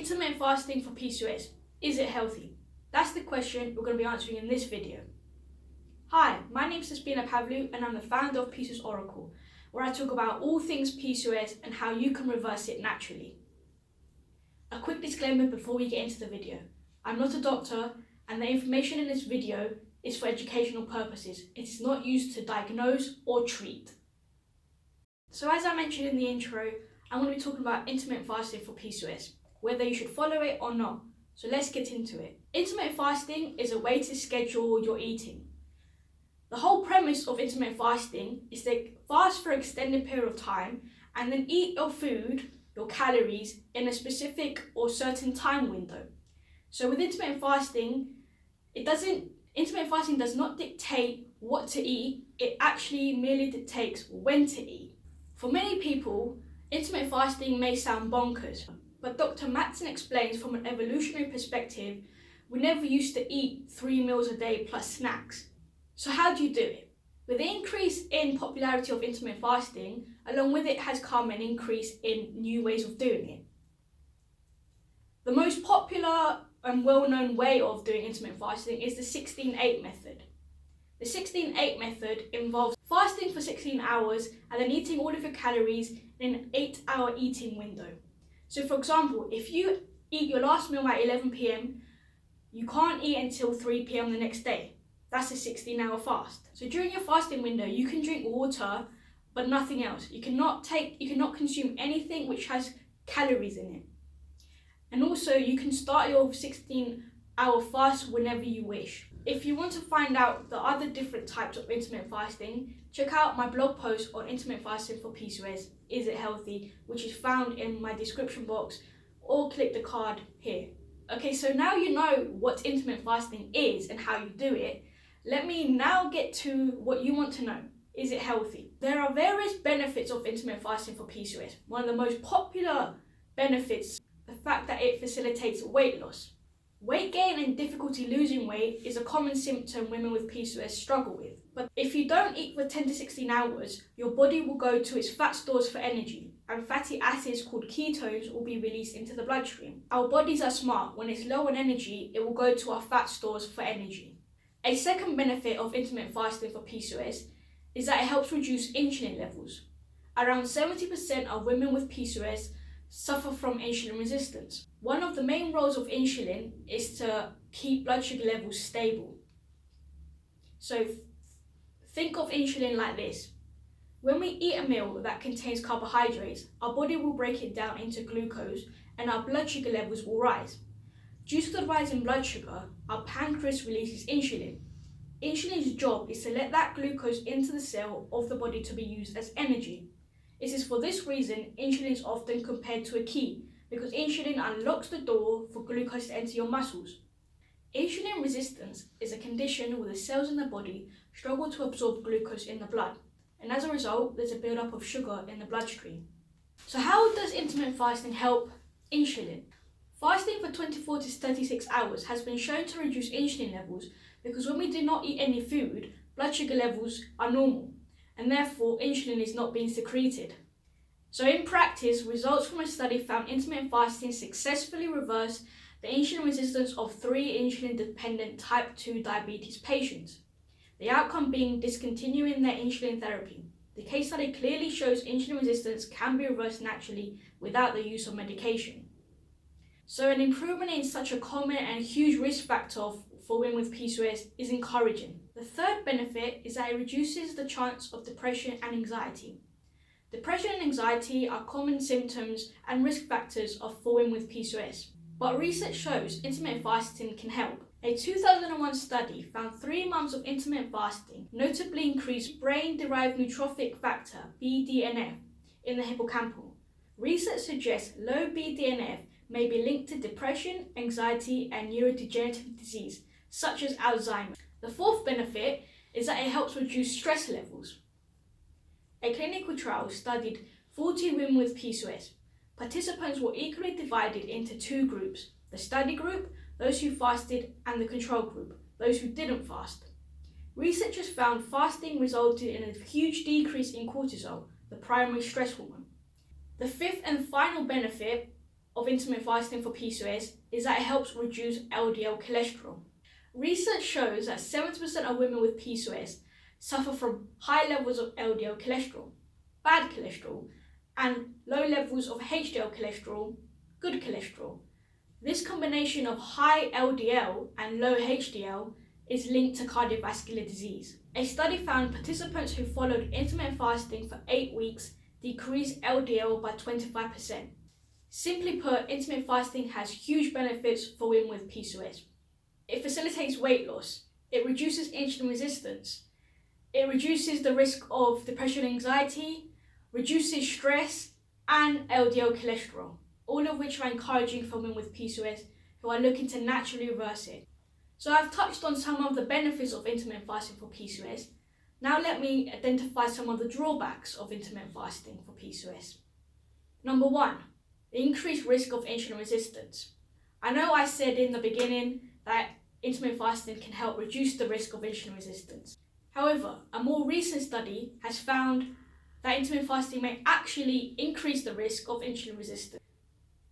Intermittent fasting for PCOS, is it healthy? That's the question we're going to be answering in this video. Hi, my name is Sabina Pavlu and I'm the founder of PCOS Oracle, where I talk about all things PCOS and how you can reverse it naturally. A quick disclaimer before we get into the video. I'm not a doctor and the information in this video is for educational purposes. It is not used to diagnose or treat. So as I mentioned in the intro, I'm going to be talking about intermittent fasting for PCOS, whether you should follow it or not. So let's get into it. Intermittent fasting is a way to schedule your eating. The whole premise of intermittent fasting is to fast for an extended period of time and then eat your food, your calories, in a specific or certain time window. So with intermittent fasting, intermittent fasting does not dictate what to eat, it actually merely dictates when to eat. For many people, intermittent fasting may sound bonkers, but Dr. Matson explains from an evolutionary perspective, we never used to eat 3 meals a day plus snacks. So how do you do it? With the increase in popularity of intermittent fasting, along with it has come an increase in new ways of doing it. The most popular and well-known way of doing intermittent fasting is the 16-8 method. The 16-8 method involves fasting for 16 hours and then eating all of your calories in an 8-hour eating window. So for example, if you eat your last meal at 11 p.m, you can't eat until 3 p.m. the next day. That's a 16-hour fast. So during your fasting window, you can drink water, but nothing else. You cannot consume anything which has calories in it. And also you can start your 16-hour fast whenever you wish. If you want to find out the other different types of intermittent fasting, check out my blog post on intermittent fasting for PCOS, Is It Healthy, which is found in my description box, or click the card here. Okay, so now you know what intermittent fasting is and how you do it. Let me now get to what you want to know. Is it healthy? There are various benefits of intermittent fasting for PCOS. One of the most popular benefits, the fact that it facilitates weight loss. Weight gain and difficulty losing weight is a common symptom women with PCOS struggle with. But if you don't eat for 10 to 16 hours, your body will go to its fat stores for energy, and fatty acids called ketones will be released into the bloodstream. Our bodies are smart. When it's low on energy, it will go to our fat stores for energy. A second benefit of intermittent fasting for PCOS is that it helps reduce insulin levels. Around 70% of women with PCOS suffer from insulin resistance. One of the main roles of insulin is to keep blood sugar levels stable. So think of insulin like this. When we eat a meal that contains carbohydrates, our body will break it down into glucose and our blood sugar levels will rise. Due to the rise in blood sugar, our pancreas releases insulin. Insulin's job is to let that glucose into the cell of the body to be used as energy. It is for this reason insulin is often compared to a key, because insulin unlocks the door for glucose to enter your muscles. Insulin resistance is a condition where the cells in the body struggle to absorb glucose in the blood, and as a result, there's a buildup of sugar in the bloodstream. So how does intermittent fasting help insulin? Fasting for 24 to 36 hours has been shown to reduce insulin levels because when we do not eat any food, blood sugar levels are normal, and therefore insulin is not being secreted. So in practice, results from a study found intermittent fasting successfully reversed the insulin resistance of 3 insulin-dependent type 2 diabetes patients, the outcome being discontinuing their insulin therapy. The case study clearly shows insulin resistance can be reversed naturally without the use of medication. So an improvement in such a common and huge risk factor for women with PCOS is encouraging. The third benefit is that it reduces the chance of depression and anxiety. Depression and anxiety are common symptoms and risk factors for women with PCOS. But research shows intermittent fasting can help. A 2001 study found 3 months of intermittent fasting notably increased brain-derived neurotrophic factor, BDNF, in the hippocampal. Research suggests low BDNF may be linked to depression, anxiety, and neurodegenerative disease, such as Alzheimer's. The fourth benefit is that it helps reduce stress levels. A clinical trial studied 40 women with PCOS. Participants were equally divided into 2 groups, the study group, those who fasted, and the control group, those who didn't fast. Researchers found fasting resulted in a huge decrease in cortisol, the primary stress hormone. The fifth and final benefit of intermittent fasting for PCOS is that it helps reduce LDL cholesterol. Research shows that 70% of women with PCOS suffer from high levels of LDL cholesterol, bad cholesterol, and low levels of HDL cholesterol, good cholesterol. This combination of high LDL and low HDL is linked to cardiovascular disease. A study found participants who followed intermittent fasting for 8 weeks decreased LDL by 25%. Simply put, intermittent fasting has huge benefits for women with PCOS. It facilitates weight loss, it reduces insulin resistance, it reduces the risk of depression and anxiety, reduces stress, and LDL cholesterol, all of which are encouraging for women with PCOS who are looking to naturally reverse it. So I've touched on some of the benefits of intermittent fasting for PCOS. Now let me identify some of the drawbacks of intermittent fasting for PCOS. Number 1, the increased risk of insulin resistance. I know I said in the beginning that intermittent fasting can help reduce the risk of insulin resistance. However, a more recent study has found that intermittent fasting may actually increase the risk of insulin resistance.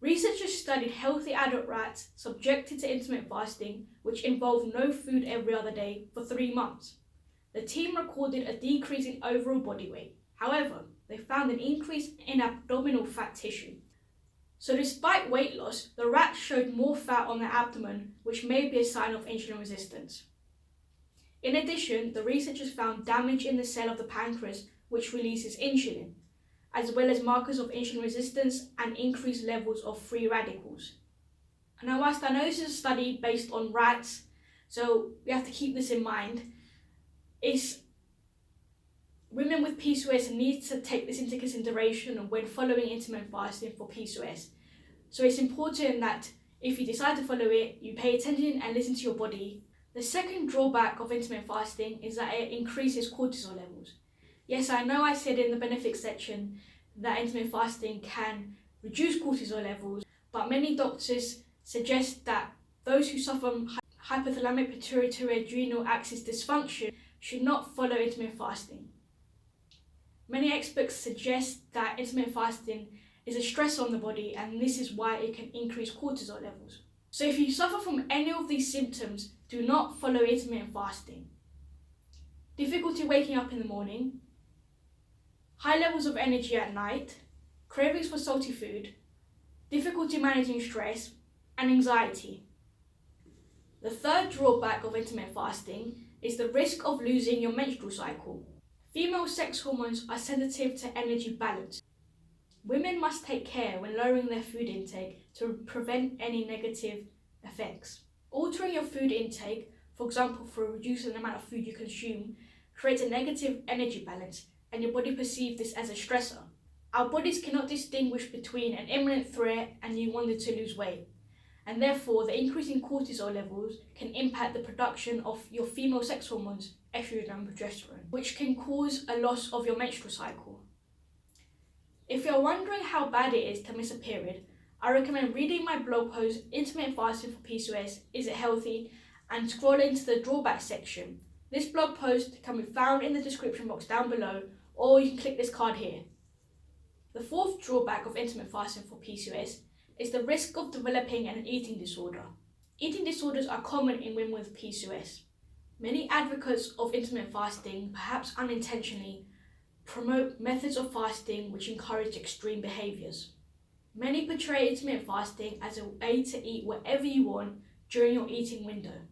Researchers studied healthy adult rats subjected to intermittent fasting, which involved no food every other day, for 3 months. The team recorded a decrease in overall body weight. However, they found an increase in abdominal fat tissue. So despite weight loss, the rats showed more fat on their abdomen, which may be a sign of insulin resistance. In addition, the researchers found damage in the cell of the pancreas, which releases insulin, as well as markers of insulin resistance and increased levels of free radicals. Now, whilst I know this is a study based on rats, so we have to keep this in mind, women with PCOS need to take this into consideration when following intermittent fasting for PCOS. So it's important that if you decide to follow it, you pay attention and listen to your body. The second drawback of intermittent fasting is that it increases cortisol levels. Yes, I know I said in the benefits section that intermittent fasting can reduce cortisol levels, but many doctors suggest that those who suffer from hypothalamic pituitary adrenal axis dysfunction should not follow intermittent fasting. Many experts suggest that intermittent fasting is a stress on the body, and this is why it can increase cortisol levels. So if you suffer from any of these symptoms, do not follow intermittent fasting. Difficulty waking up in the morning, high levels of energy at night, cravings for salty food, difficulty managing stress, and anxiety. The third drawback of intermittent fasting is the risk of losing your menstrual cycle. Female sex hormones are sensitive to energy balance. Women must take care when lowering their food intake to prevent any negative effects. Altering your food intake, for example for reducing the amount of food you consume, creates a negative energy balance, and your body perceives this as a stressor. Our bodies cannot distinguish between an imminent threat and you wanting to lose weight, and therefore the increase in cortisol levels can impact the production of your female sex hormones, estrogen and progesterone, which can cause a loss of your menstrual cycle. If you're wondering how bad it is to miss a period, I recommend reading my blog post, Intermittent Fasting for PCOS, Is It Healthy? And scrolling to the drawbacks section. This blog post can be found in the description box down below, or you can click this card here. The fourth drawback of intermittent fasting for PCOS is the risk of developing an eating disorder. Eating disorders are common in women with PCOS. Many advocates of intermittent fasting, perhaps unintentionally, promote methods of fasting which encourage extreme behaviours. Many portray intermittent fasting as a way to eat whatever you want during your eating window,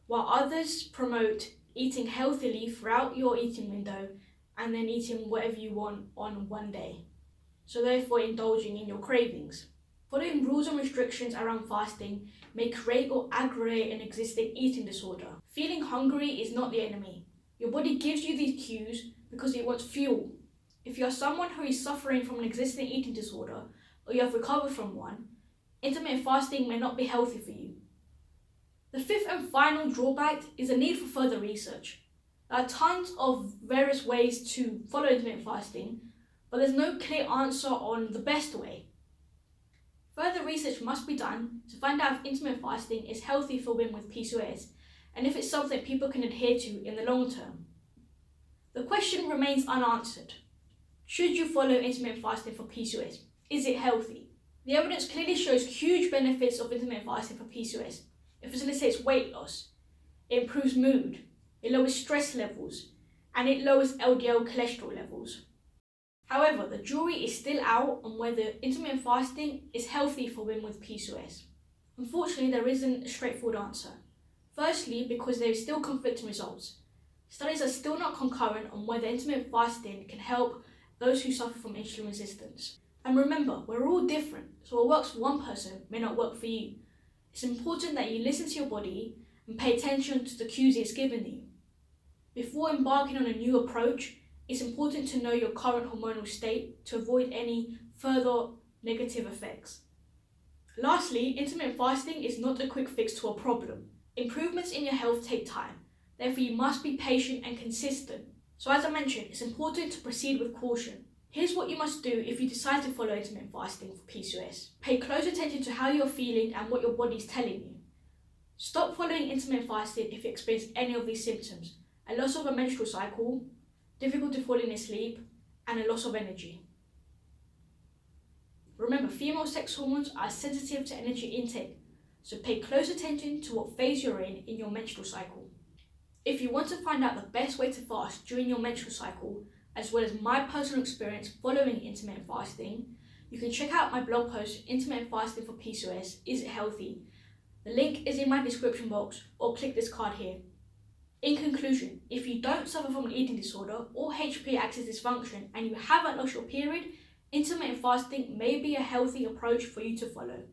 while others promote eating healthily throughout your eating window and then eating whatever you want on one day, so therefore indulging in your cravings. Following rules and restrictions around fasting may create or aggravate an existing eating disorder. Feeling hungry is not the enemy. Your body gives you these cues because it wants fuel. If you are someone who is suffering from an existing eating disorder, or you have recovered from one, intermittent fasting may not be healthy for you. The fifth and final drawback is the need for further research. There are tons of various ways to follow intermittent fasting, but there's no clear answer on the best way. Further research must be done to find out if intermittent fasting is healthy for women with PCOS and if it's something people can adhere to in the long term. The question remains unanswered. Should you follow intermittent fasting for PCOS? Is it healthy? The evidence clearly shows huge benefits of intermittent fasting for PCOS. It facilitates weight loss, it improves mood, it lowers stress levels, and it lowers LDL cholesterol levels. However, the jury is still out on whether intermittent fasting is healthy for women with PCOS. Unfortunately, there isn't a straightforward answer. Firstly, because there is still conflicting results. Studies are still not concurrent on whether intermittent fasting can help those who suffer from insulin resistance. And remember, we're all different, so what works for one person may not work for you. It's important that you listen to your body and pay attention to the cues it's given you. Before embarking on a new approach, it's important to know your current hormonal state to avoid any further negative effects. Lastly, intermittent fasting is not a quick fix to a problem. Improvements in your health take time, therefore you must be patient and consistent. So as I mentioned, it's important to proceed with caution. Here's what you must do if you decide to follow intermittent fasting for PCOS. Pay close attention to how you're feeling and what your body is telling you. Stop following intermittent fasting if you experience any of these symptoms: a loss of a menstrual cycle, difficulty falling asleep, and a loss of energy. Remember, female sex hormones are sensitive to energy intake, so pay close attention to what phase you're in your menstrual cycle. If you want to find out the best way to fast during your menstrual cycle, as well as my personal experience following intermittent fasting, you can check out my blog post, Intermittent Fasting for PCOS, Is It Healthy? The link is in my description box, or click this card here. In conclusion, if you don't suffer from an eating disorder or HPA axis dysfunction and you haven't lost your period, intermittent fasting may be a healthy approach for you to follow.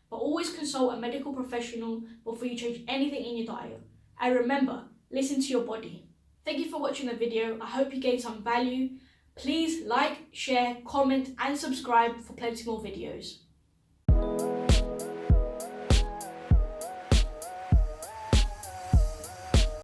But always consult a medical professional before you change anything in your diet. And remember, listen to your body. Thank you for watching the video. I hope you gained some value. Please like, share, comment and subscribe for plenty more videos.